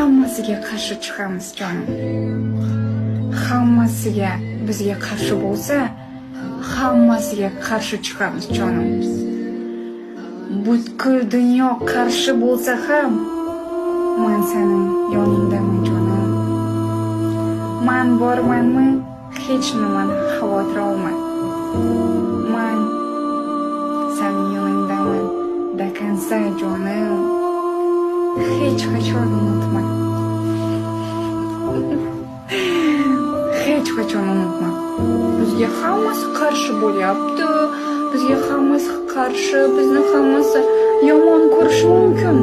hammasiga qarshi chiqamiz jonim. Hammasiga bizga qarshi bo'lsa, hammasiga qarshi chiqamiz jonim. Butkul dunyo qarshi bo'lsa ham, men sening yoningdaman jonim. Men bormanmi, hech nimani xavotir olma. Men sening yoningdaman до конца jonim. Hech qachon unutma. Hech qachon unutma. Bizga hammasi qarshi bo'lyapti. Bizga hammasi qarshi, bizni hammasi yomon ko'rishi mumkin.